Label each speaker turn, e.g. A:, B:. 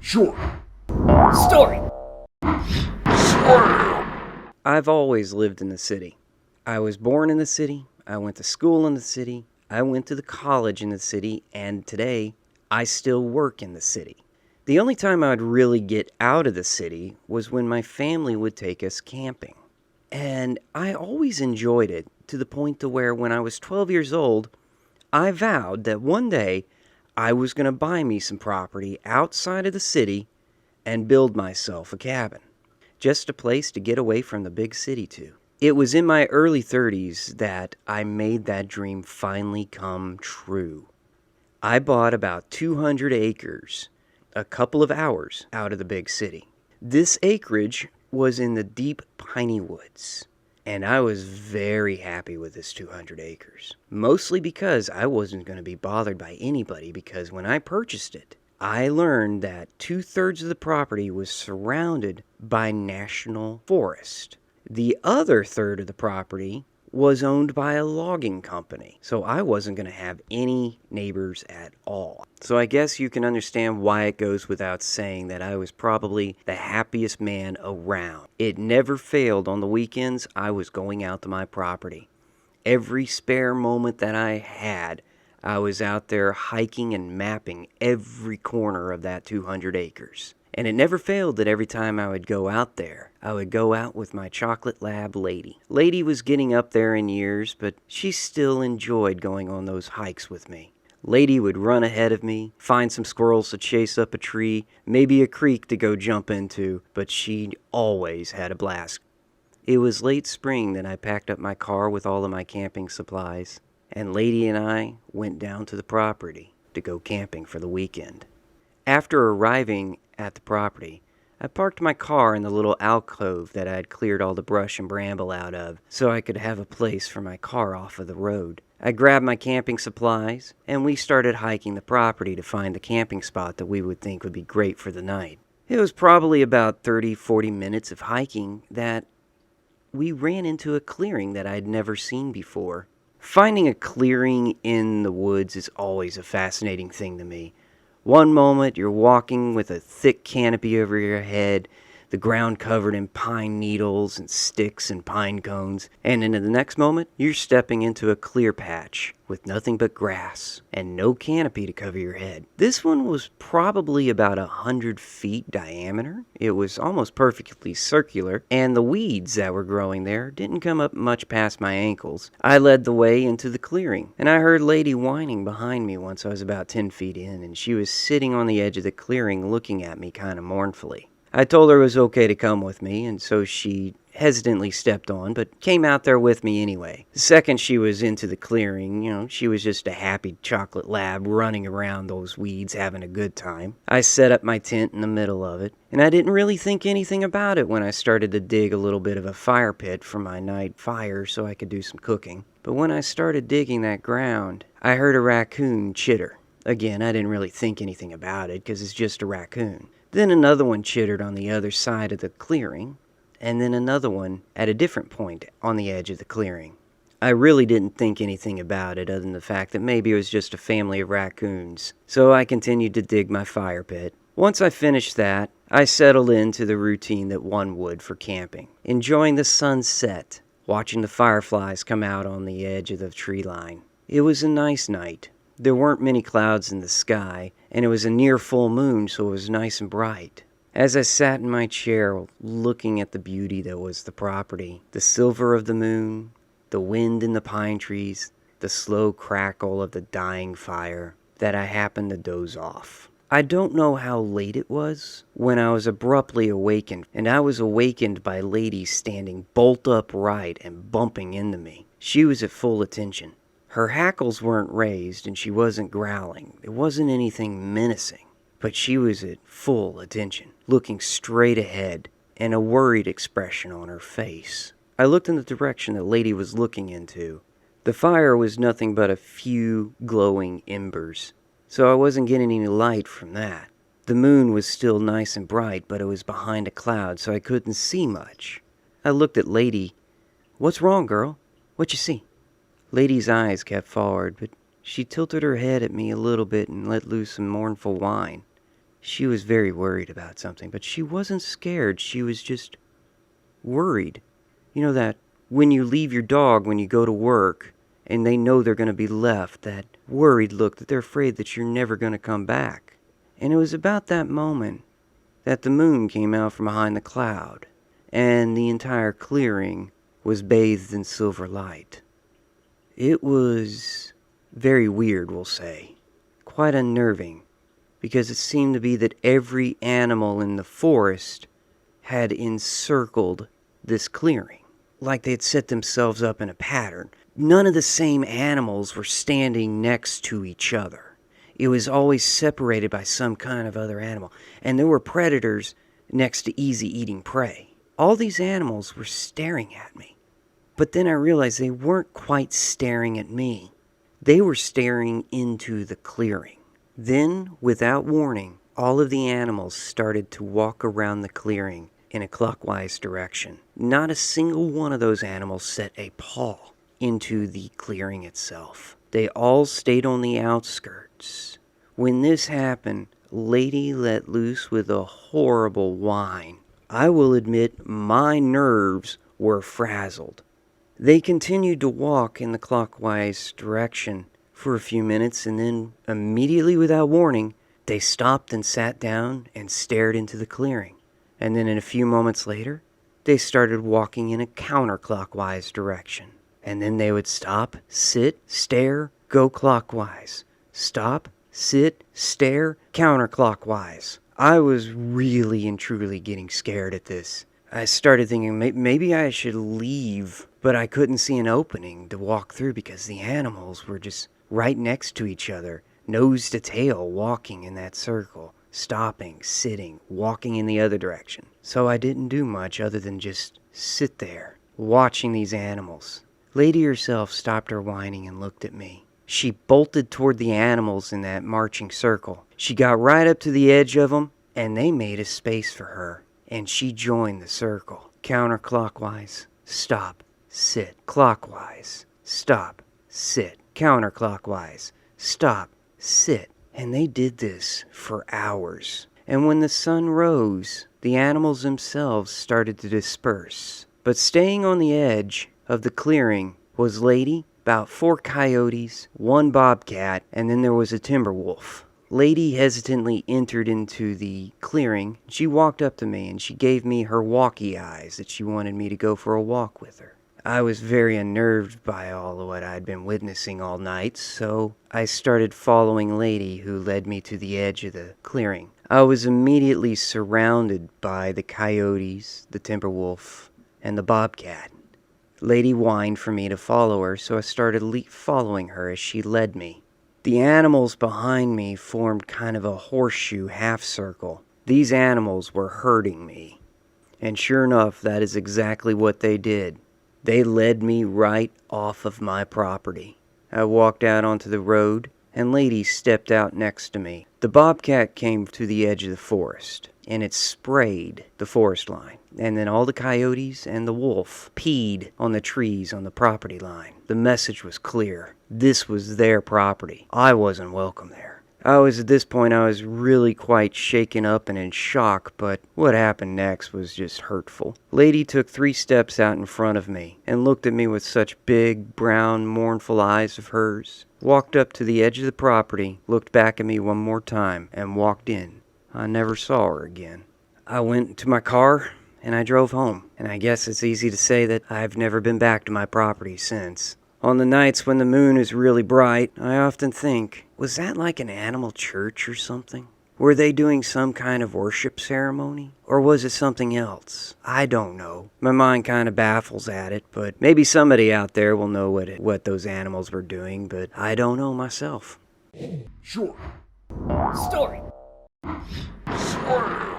A: Sure.
B: Story.
A: Slam!
C: I've always lived in the city. I was born in the city, I went to school in the city, I went to the college in the city, and today, I still work in the city. The only time I'd really get out of the city was when my family would take us camping. And I always enjoyed it to the point to where when I was 12 years old, I vowed that one day I was going to buy me some property outside of the city and build myself a cabin. Just a place to get away from the big city to. It was in my early 30s that I made that dream finally come true. I bought about 200 acres, a couple of hours out of the big city. This acreage was in the deep piney woods, and I was very happy with this 200 acres. Mostly because I wasn't going to be bothered by anybody, because when I purchased it, I learned that 2/3 of the property was surrounded by national forest. The other third of the property was owned by a logging company, so I wasn't going to have any neighbors at all. So I guess you can understand why it goes without saying that I was probably the happiest man around. It never failed on the weekends I was going out to my property. Every spare moment that I had, I was out there hiking and mapping every corner of that 200 acres. And it never failed that every time I would go out there, I would go out with my chocolate lab Lady. Lady was getting up there in years, but she still enjoyed going on those hikes with me. Lady would run ahead of me, find some squirrels to chase up a tree, maybe a creek to go jump into, but she always had a blast. It was late spring that I packed up my car with all of my camping supplies, and Lady and I went down to the property to go camping for the weekend. After arriving at the property, I parked my car in the little alcove that I had cleared all the brush and bramble out of, so I could have a place for my car off of the road. I grabbed my camping supplies, and we started hiking the property to find the camping spot that we would think would be great for the night. It was probably about 30-40 minutes of hiking that we ran into a clearing that I'd never seen before. Finding a clearing in the woods is always a fascinating thing to me. One moment you're walking with a thick canopy over your head, the ground covered in pine needles and sticks and pine cones, and in the next moment you're stepping into a clear patch with nothing but grass and no canopy to cover your head. This one was probably about 100 feet diameter. It was almost perfectly circular, and the weeds that were growing there didn't come up much past my ankles. I led the way into the clearing, and I heard Lady whining behind me once I was about 10 feet in, and she was sitting on the edge of the clearing looking at me kind of mournfully. I told her it was okay to come with me, and so she hesitantly stepped on, but came out there with me anyway. The second she was into the clearing, she was just a happy chocolate lab running around those weeds having a good time. I set up my tent in the middle of it, and I didn't really think anything about it when I started to dig a little bit of a fire pit for my night fire so I could do some cooking. But when I started digging that ground, I heard a raccoon chitter. Again, I didn't really think anything about it because it's just a raccoon. Then another one chittered on the other side of the clearing, and then another one at a different point on the edge of the clearing. I really didn't think anything about it other than the fact that maybe it was just a family of raccoons, so I continued to dig my fire pit. Once I finished that, I settled into the routine that one would for camping, enjoying the sunset, watching the fireflies come out on the edge of the tree line. It was a nice night. There weren't many clouds in the sky, and it was a near full moon, so it was nice and bright. As I sat in my chair looking at the beauty that was the property, the silver of the moon, the wind in the pine trees, the slow crackle of the dying fire, that I happened to doze off. I don't know how late it was when I was abruptly awakened, and I was awakened by Lady standing bolt upright and bumping into me. She was at full attention. Her hackles weren't raised and she wasn't growling. It wasn't anything menacing, but she was at full attention, looking straight ahead and a worried expression on her face. I looked in the direction that Lady was looking into. The fire was nothing but a few glowing embers, so I wasn't getting any light from that. The moon was still nice and bright, but it was behind a cloud, so I couldn't see much. I looked at Lady. "What's wrong, girl? What you see?" Lady's eyes kept forward, but she tilted her head at me a little bit and let loose some mournful whine. She was very worried about something, but she wasn't scared. She was just worried. You know that when you leave your dog when you go to work and they know they're going to be left, that worried look that they're afraid that you're never going to come back. And it was about that moment that the moon came out from behind the cloud, and the entire clearing was bathed in silver light. It was very weird, we'll say. Quite unnerving, because it seemed to be that every animal in the forest had encircled this clearing, like they had set themselves up in a pattern. None of the same animals were standing next to each other. It was always separated by some kind of other animal, and there were predators next to easy-eating prey. All these animals were staring at me, but then I realized they weren't quite staring at me. They were staring into the clearing. Then, without warning, all of the animals started to walk around the clearing in a clockwise direction. Not a single one of those animals set a paw into the clearing itself. They all stayed on the outskirts. When this happened, Lady let loose with a horrible whine. I will admit my nerves were frazzled. They continued to walk in the clockwise direction for a few minutes, and then, immediately without warning, they stopped and sat down and stared into the clearing. And then a few moments later, they started walking in a counterclockwise direction. And then they would stop, sit, stare, go clockwise. Stop, sit, stare, counterclockwise. I was really and truly getting scared at this. I started thinking maybe I should leave, but I couldn't see an opening to walk through because the animals were just right next to each other, nose to tail, walking in that circle, stopping, sitting, walking in the other direction. So I didn't do much other than just sit there, watching these animals. Lady herself stopped her whining and looked at me. She bolted toward the animals in that marching circle. She got right up to the edge of them, and they made a space for her, and she joined the circle. Counterclockwise, stop, sit. Clockwise, stop, sit. Counterclockwise, stop, sit. And they did this for hours. And when the sun rose, the animals themselves started to disperse. But staying on the edge of the clearing was Lady, about 4 coyotes, 1 bobcat, and then there was a timber wolf. Lady hesitantly entered into the clearing. She walked up to me and she gave me her walkie eyes that she wanted me to go for a walk with her. I was very unnerved by all of what I'd been witnessing all night, so I started following Lady, who led me to the edge of the clearing. I was immediately surrounded by the coyotes, the timber wolf, and the bobcat. Lady whined for me to follow her, so I started following her as she led me. The animals behind me formed kind of a horseshoe half circle. These animals were herding me. And sure enough, that is exactly what they did. They led me right off of my property. I walked out onto the road, and Lady stepped out next to me. The bobcat came to the edge of the forest, and it sprayed the forest line. And then all the coyotes and the wolf peed on the trees on the property line. The message was clear. This was their property. I wasn't welcome there. At this point, I was really quite shaken up and in shock, but what happened next was just hurtful. Lady took 3 steps out in front of me and looked at me with such big, brown, mournful eyes of hers, walked up to the edge of the property, looked back at me one more time, and walked in. I never saw her again. I went to my car and I drove home, and I guess it's easy to say that I've never been back to my property since. On the nights when the moon is really bright, I often think, was that like an animal church or something? Were they doing some kind of worship ceremony? Or was it something else? I don't know. My mind kind of baffles at it, but maybe somebody out there will know what those animals were doing, but I don't know myself.
B: Sure. Story.
A: Story.